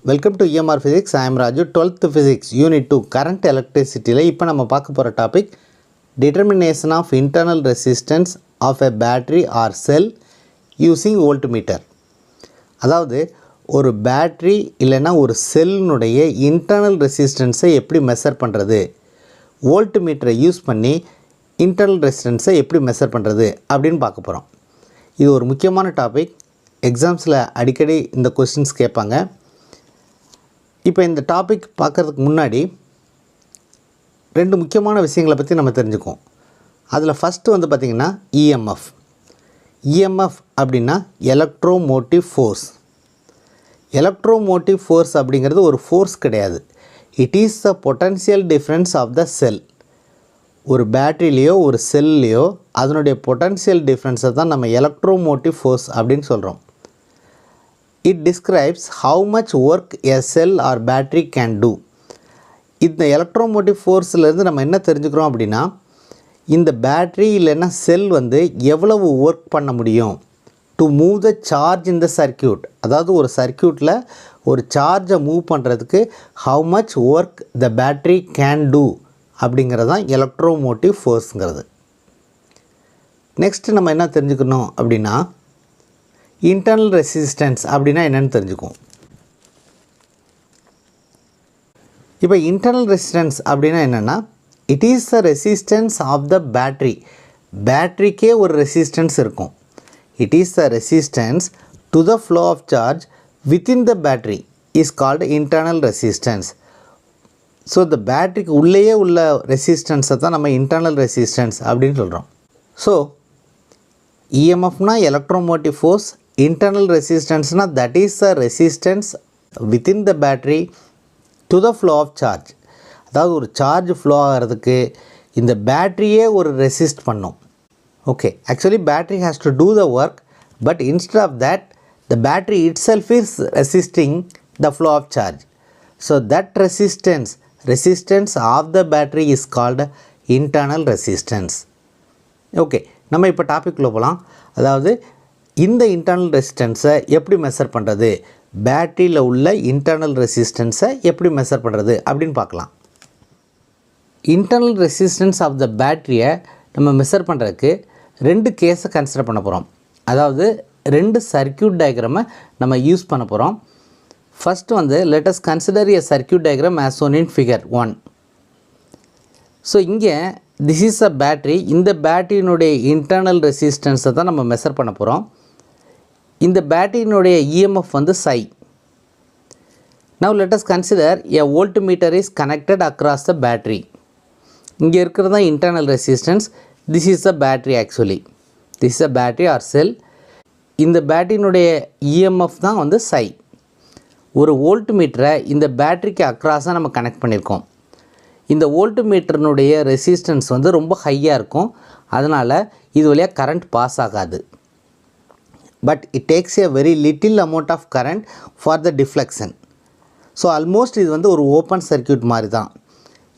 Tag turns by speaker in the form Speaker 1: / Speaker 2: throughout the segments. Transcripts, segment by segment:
Speaker 1: Welcome to EMR Physics. I am Raju, 12th Physics, Unit 2, Current Electricity. இப்போ நம்ம பார்க்க போகிற topic Determination of Internal Resistance of a Battery or Cell Using Voltmeter. அதாவது ஒரு battery இல்லைன்னா ஒரு செல்லுடைய internal ரெசிஸ்டன்ஸை எப்படி மெஷர் பண்ணுறது, வோல்ட்மீட்டரை யூஸ் பண்ணி இன்டர்னல் ரெசிஸ்டன்ஸை எப்படி மெஷர் பண்ணுறது அப்படின்னு பார்க்க போகிறோம். இது ஒரு முக்கியமான டாபிக். எக்ஸாம்ஸில் அடிக்கடி இந்த கொஸ்டின்ஸ் கேட்பாங்க. இப்போ இந்த டாபிக் பார்க்குறதுக்கு முன்னாடி ரெண்டு முக்கியமான விஷயங்களை பற்றி நம்ம தெரிஞ்சுக்குவோம். அதில் ஃபஸ்ட்டு வந்து பார்த்திங்கன்னா இஎம்எஃப் அப்படின்னா எலக்ட்ரோமோட்டிவ் ஃபோர்ஸ். எலக்ட்ரோமோட்டிவ் ஃபோர்ஸ் அப்படிங்கிறது ஒரு ஃபோர்ஸ் கிடையாது. It is the potential difference of the cell. ஒரு பேட்டரிலேயோ ஒரு செல்லையோ அதனுடைய பொட்டன்ஷியல் டிஃப்ரென்ஸை தான் நம்ம எலக்ட்ரோமோட்டிவ் ஃபோர்ஸ் அப்படின்னு சொல்கிறோம். It describes how much work a cell or battery can do. இந்த எலக்ட்ரோமோட்டிவ் ஃபோர்ஸ்லேருந்து நம்ம என்ன தெரிஞ்சுக்கிறோம் அப்படின்னா, இந்த பேட்ரி இல்லைன்னா செல் வந்து எவ்வளவு ஒர்க் பண்ண முடியும் to move the charge in the circuit. அதாவது ஒரு சர்க்யூட்டில் ஒரு சார்ஜை மூவ் பண்ணுறதுக்கு how much work the battery can do அப்படிங்கிறது தான் எலக்ட்ரோமோட்டிவ் ஃபோர்ஸுங்கிறது. நெக்ஸ்ட்டு நம்ம என்ன தெரிஞ்சுக்கணும் அப்படின்னா, இன்டர்னல் ரெசிஸ்டன்ஸ் அப்படின்னா என்னென்னு தெரிஞ்சுக்குவோம். இப்போ இன்டர்னல் ரெசிஸ்டன்ஸ் அப்படின்னா என்னென்னா, it is the resistance of the battery. பேட்ரிக்கே ஒரு ரெசிஸ்டன்ஸ் இருக்கும். It is the resistance to the flow of charge within the battery is called internal resistance. So இந்த பேட்ரிக்கு உள்ளேயே உள்ள ரெசிஸ்டன்ஸை தான் நம்ம இன்டர்னல் ரெசிஸ்டன்ஸ் அப்படின்னு சொல்கிறோம். ஸோ இஎம்எஃப்னா electromotive force, internal resistance na that is the resistance within the battery to the flow of charge. அதாவது ஒரு சார்ஜ் ஃப்ளோ ஆகிறதுக்கு இந்த பேட்டரியே ஒரு ரெசிஸ்ட் பண்ணும். Okay, actually battery has to do the work, but instead of that the battery itself is resisting the flow of charge. So that resistance of the battery is called internal resistance. Okay, நம்ம இப்போ டாபிக்குள்ளே போகலாம். அதாவது இந்த internal ரெசிஸ்டன்ஸை எப்படி measure பண்ணுறது, பேட்டரியில் உள்ள internal ரெசிஸ்டன்ஸை எப்படி மெஷர் பண்ணுறது அப்படின்னு பார்க்கலாம். இன்டர்னல் ரெசிஸ்டன்ஸ் ஆஃப் த பேட்டரியை நம்ம மெஷர் பண்ணுறதுக்கு ரெண்டு கேஸை கன்சிடர் பண்ண போகிறோம். அதாவது ரெண்டு சர்க்யூட் டயக்ராமை நம்ம யூஸ் பண்ண போகிறோம். ஃபஸ்ட்டு வந்து let us consider a circuit diagram as shown in figure 1. So இங்கே திஸ் இஸ் அ பேட்ரி. இந்த பேட்டரியினுடைய இன்டர்னல் ரெசிஸ்டன்ஸை தான் நம்ம மெஷர் பண்ண போகிறோம். இந்த பேட்டரியினுடைய இஎம்எஃப் வந்து psi. Now let us consider a voltmeter is connected across the battery. இங்கே இருக்கிறது தான் internal resistance. This is a battery. Actually this is a battery or cell. இந்த பேட்டரியினுடைய இஎம்எஃப் தான் வந்து psi. ஒரு வோல்ட்மீட்டரை இந்த பேட்டரிக்கு அக்ராஸாக நம்ம கனெக்ட் பண்ணியிருக்கோம். இந்த வோல்ட்மீட்டர்னுடைய ரெசிஸ்டன்ஸ் வந்து ரொம்ப ஹையாக இருக்கும். அதனால் இது வழியாக கரண்ட் பாஸ் ஆகாது. But it takes a very little amount of current for the deflection. So almost இது வந்து ஒரு ஓப்பன் சர்க்யூட் மாதிரி தான்.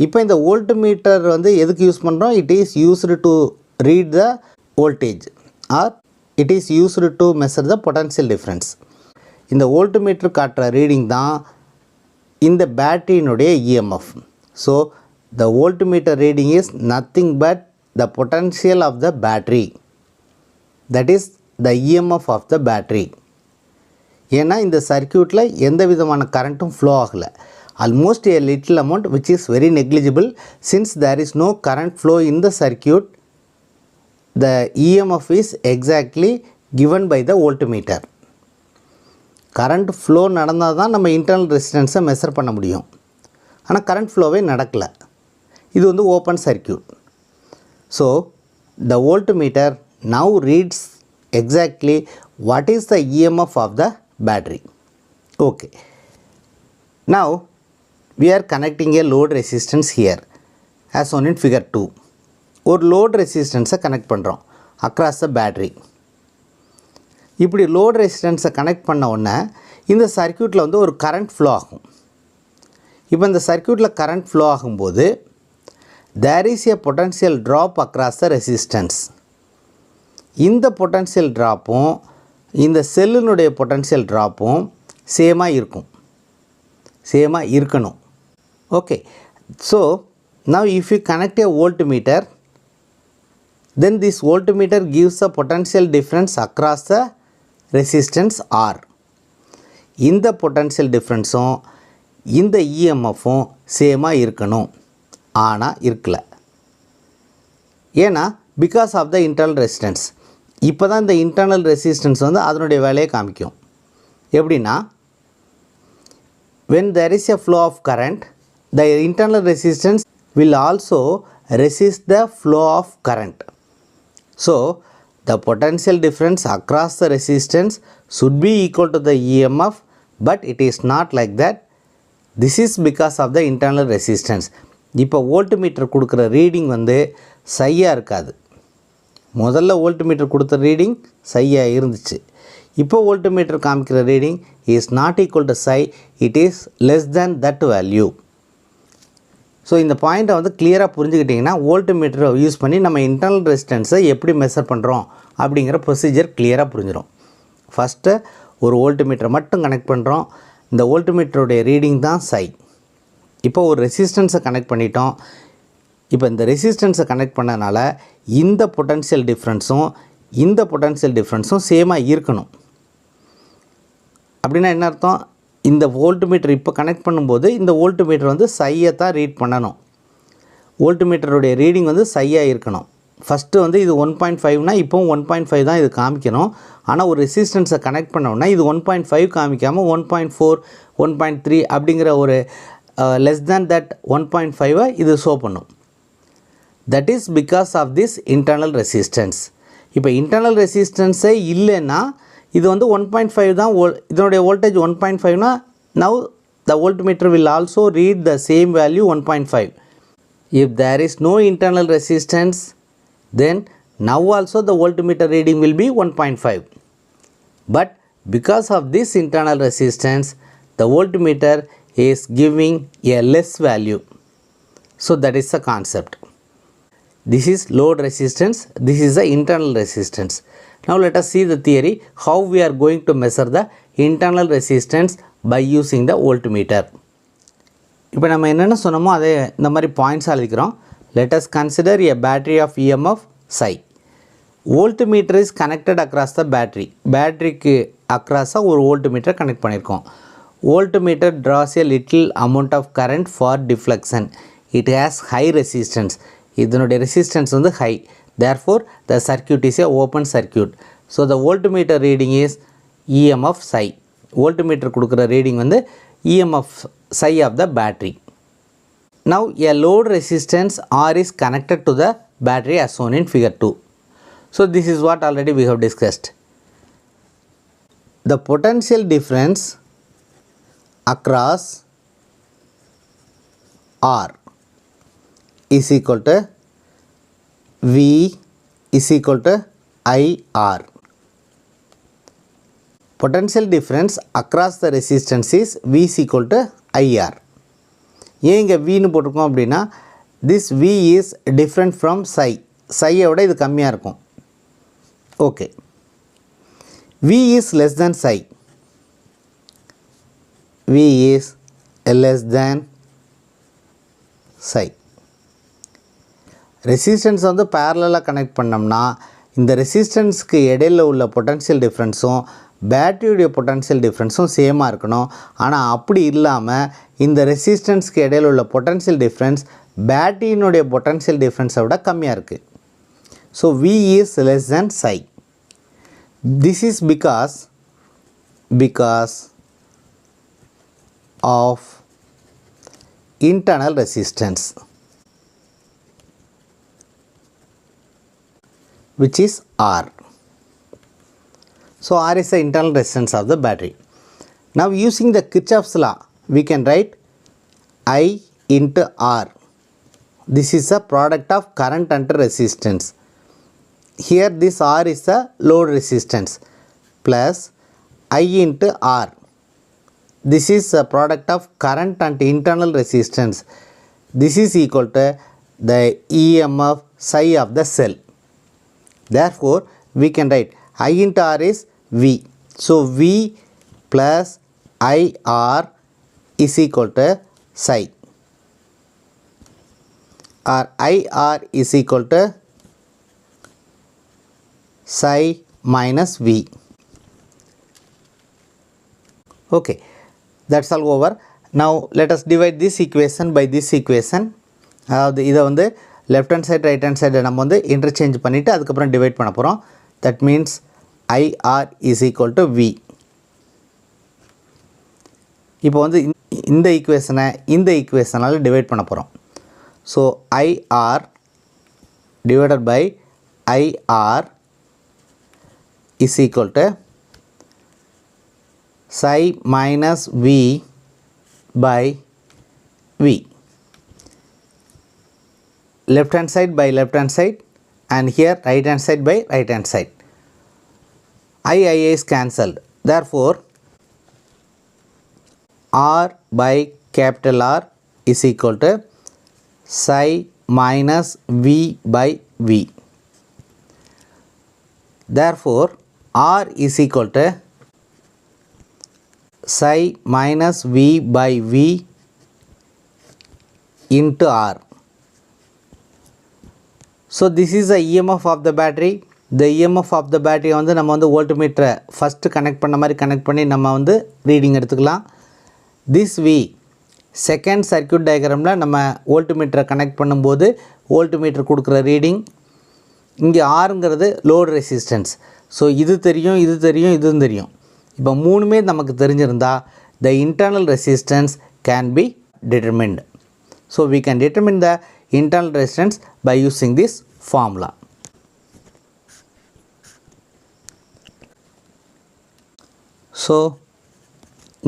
Speaker 1: இப்போ இந்த வோல்ட்மீட்டர் வந்து எதுக்கு யூஸ் பண்ணுறோம்? It is used to read the voltage or it is used to measure the potential difference. இந்த வோல்ட்மீட்டர் காட்டுற ரீடிங் தான் இந்த பேட்டரியினுடைய EMF. So the voltmeter reading is nothing but the potential of the battery, that is the EMF of the battery. ஏன்னா இந்த சர்க்யூட்டில் எந்த விதமான கரண்ட்டும் ஃப்ளோ ஆகலை. Almost a little amount which is very negligible. Since there is no current flow in the circuit, the EMF is exactly given by the voltmeter. Current flow நடந்தால் தான் நம்ம இன்டர்னல் ரெசிஸ்டன்ஸை மெஷர் பண்ண முடியும். ஆனால் கரண்ட் ஃப்ளோவே நடக்கலை. இது வந்து open circuit. So the voltmeter now reads exactly what is the EMF of the battery. Okay, now we are connecting a load resistance here as one in figure 2. ஒரு load ரெசிஸ்டன்ஸை connect பண்ணுறோம் across the battery. இப்படி load ரெசிஸ்டன்ஸை connect பண்ண உடனே இந்த சர்க்யூட்டில் வந்து ஒரு கரண்ட் ஃப்ளோ ஆகும். இப்போ இந்த சர்க்யூட்டில் கரண்ட் ஃப்ளோ ஆகும்போது there is a potential drop across the resistance. இந்த பொட்டன்ஷியல் ட்ராப்பும் இந்த செல்லினுடைய பொட்டன்ஷியல் ட்ராப்பும் சேமாக இருக்கும். சேமாக இருக்கணும். Okay, so now if you connect a voltmeter, then this voltmeter gives a potential difference across the resistance R. இந்த potential differenceம் இந்த EMFம் சேமாக இருக்கணும். ஆனால் இருக்கல. ஏன்னா because of the internal resistance. இப்போ தான் இந்த இன்டர்னல் ரெசிஸ்டன்ஸ் வந்து அதனுடைய வேலையை காமிக்கும். எப்படின்னா, when there is a flow of current, the internal resistance will also resist the flow of current. So the potential difference across the resistance should be equal to the EMF, but it is not like that. This is because of the internal resistance. இப்போ voltmeter கொடுக்குற reading வந்து சையாக இருக்காது. முதல்ல voltmeter கொடுத்த reading சையாக இருந்துச்சு. இப்போ voltmeter காமிக்கிற reading is not equal to psi, it is less than that value. So இந்த பாயிண்ட்டை வந்து கிளியராக புரிஞ்சுக்கிட்டிங்கன்னா வோல்ட்மீட்டரை யூஸ் பண்ணி நம்ம இன்டர்னல் ரெசிஸ்டன்ஸை எப்படி மெஷர் பண்ணுறோம் அப்படிங்கிற ப்ரொசீஜர் கிளியராக புரிஞ்சிடும். ஃபஸ்ட்டு ஒரு வோல்ட்மீட்டரை மட்டும் கனெக்ட் பண்ணுறோம். இந்த வோல்ட்மீட்டருடைய ரீடிங் தான் சை. இப்போ ஒரு ரெசிஸ்டன்ஸை கனெக்ட் பண்ணிட்டோம். இப்போ இந்த ரெசிஸ்டன்ஸை கனெக்ட் பண்ணனால இந்த பொட்டன்ஷியல் டிஃப்ரென்ஸும் சேமாக இருக்கணும். அப்படின்னா என்ன அர்த்தம்? இந்த வோல்ட்மீட்டர் இப்போ கனெக்ட் பண்ணும்போது இந்த வோல்ட்மீட்டர் வந்து சையை தான் ரீட் பண்ணணும். வோல்ட்மீட்டருடைய ரீடிங் வந்து சையாக இருக்கணும். ஃபஸ்ட்டு வந்து இது 1.5னா இப்போவும் 1.5 தான் இது காமிக்கணும். ஆனால் ஒரு ரெசிஸ்டன்ஸை கனெக்ட் பண்ணோன்னா இது 1.5 காமிக்காமல் 1.4 1.3 அப்படிங்கிற ஒரு லெஸ் தேன் தட் 1.5 இது ஷோ பண்ணும். That is because of this internal resistance. இப்போ இன்டர்னல் ரெசிஸ்டன்ஸே இல்லைன்னா இது வந்து 1.5 தான். இதனுடைய வோல்டேஜ் 1.5னா now the voltmeter will also read the same value 1.5. If there is no internal resistance, then now also the voltmeter reading will be 1.5. But because of this internal resistance, the voltmeter is giving a less value. So that is the concept. This is load resistance, this is the internal resistance. Now let us see the theory how we are going to measure the internal resistance by using the voltmeter. இப்போ நம்ம என்னென்ன சொன்னோமோ அதே இந்த மாதிரி points எழுதிக்கிறோம். Let us consider a battery of EMF psi. Voltmeter is connected across the battery. பேட்டரிக்கு அக்ராஸாக ஒரு voltmeter connect பண்ணியிருக்கோம். Voltmeter draws a little amount of current for deflection. It has high resistance. இதனுடைய ரெசிஸ்டன்ஸ் வந்து high. Therefore the circuit is a open circuit. So the voltmeter reading is EMF psi. Voltmeter கொடுக்குற reading வந்து EMF psi of the battery. Now a load resistance R is connected to the battery as shown in figure 2. So this is what already we have discussed. The potential difference across R is equal to V is equal to IR. Potential difference across the resistance is V is equal to IR. ஏன் இங்கே வின்னு போட்டிருக்கோம் அப்படின்னா this V is different from psi. psiயை விட இது கம்மியாக இருக்கும். Okay, V is less than psi. V is less than psi. Resistance வந்து பேரலாக கனெக்ட் பண்ணோம்னா இந்த ரெசிஸ்டன்ஸ்க்கு இடையில் உள்ள பொட்டன்ஷியல் டிஃப்ரென்ஸும் பேட்டரியுடைய பொட்டன்ஷியல் டிஃப்ரென்ஸும் சேமாக இருக்கணும். ஆனால் அப்படி இல்லாமல் இந்த ரெசிஸ்டன்ஸ்க்கு இடையில் உள்ள பொட்டன்ஷியல் டிஃப்ரென்ஸ் பேட்டரியினுடைய பொட்டன்ஷியல் டிஃப்ரென்ஸை விட கம்மியாக இருக்குது. So V is less than psi. This is because of internal resistance, which is R. So R is the internal resistance of the battery. Now using the Kirchhoff's law, we can write I into R. This is a product of current and resistance. Here this R is the load resistance plus I into R. This is a product of current and internal resistance. This is equal to the EMF psi of the cell. Therefore we can write I into R is V. So V plus IR is equal to psi, or IR is equal to psi minus V. Okay, that's all over. Now let us divide this equation by this equation. அதாவது இதை வந்து left hand side right hand side நம்ம வந்து interchange பண்ணிட்டு அதுக்கப்புறம் divide பண்ண போகிறோம். That means IR is equal to V. இப்போ வந்து இந்த ஈக்குவேஷனை இந்த ஈக்குவேஷனால் டிவைட் பண்ண போகிறோம். So IR divided by IR is equal to psi minus V by V. Left hand side by left hand side, and here right hand side by right hand side. I is cancelled. Therefore, R by capital R is equal to psi minus V by V. Therefore, R is equal to psi minus V by V into R. So this is the EMF of the battery. The EMF of the battery வந்து நம்ம வந்து voltmeter first connect பண்ண மாதிரி connect பண்ணி நம்ம வந்து reading எடுத்துக்கலாம். This V second circuit டயக்ராமில் நம்ம voltmeter கனெக்ட் பண்ணும்போது voltmeter கொடுக்குற ரீடிங். இங்கே ஆறுங்கிறது லோட் ரெசிஸ்டன்ஸ். ஸோ இது தெரியும், இது தெரியும், இதுவும் தெரியும். இப்போ மூணுமே நமக்கு தெரிஞ்சிருந்தா the internal resistance can be determined. So we can determine the internal resistance by using this formula. So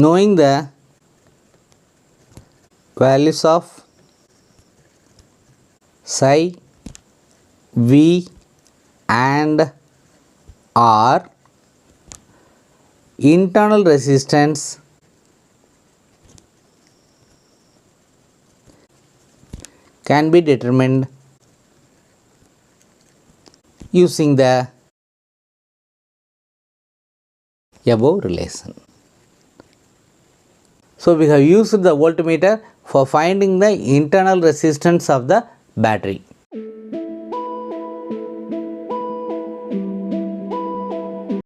Speaker 1: knowing the values of psi, V and R, internal resistance can be determined using the above relation. So we have used the voltmeter for finding the internal resistance of the battery.